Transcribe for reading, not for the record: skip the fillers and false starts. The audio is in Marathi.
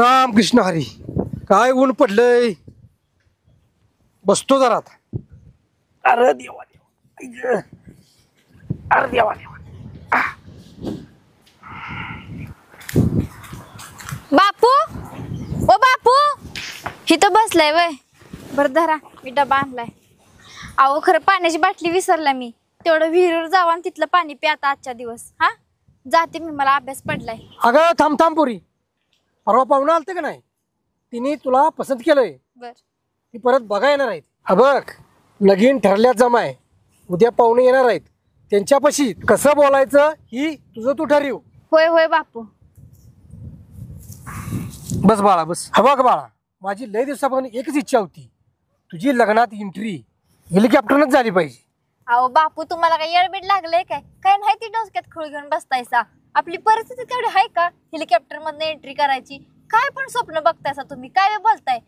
राम कृष्ण हरी. काय ऊन पडलंय. बसतो जरा आता. अरे देवा देवा. अरे देवा देवा. बापू ओ बापू इथं बसलाय वय. बरं धरा मी डबा आणलाय. अहो खरं पाण्याची बाटली विसरला मी. तेवढं विहिरीवर जावा आणि तिथलं पाणी प्या आता आजच्या दिवस. हा जाते मी, मला अभ्यास पडलाय. अगं थांब थांब पोरी. परवा पाहुणं आलते का नाही, तिने तुला पसंत केलंय. बर ती परत बघा येणार आहेत. हा बघ, लगीन ठरल्यात जमाय. उद्या पाहुणे येणार आहेत. त्यांच्यापाशी कसं बोलायचं ही तुझं तू ठरव. होय होय बापू. बस बाळा बस. हा बघ बाळा, माझी लय दिवसापासून एकच इच्छा होती, तुझी लग्नात एंट्री हेलिकॉप्टरनच झाली पाहिजे. अहो बापू तुम्हाला काय येडबीड लागलंय काय? काय नाही ती डोसक्यात खूळ घेऊन बसतायसा. आपली परिस्थिती तेवढी आहे का हेलिकॉप्टर मधनं एंट्री करायची? काय पण स्वप्न बघतायसा तुम्ही, काय बोलताय?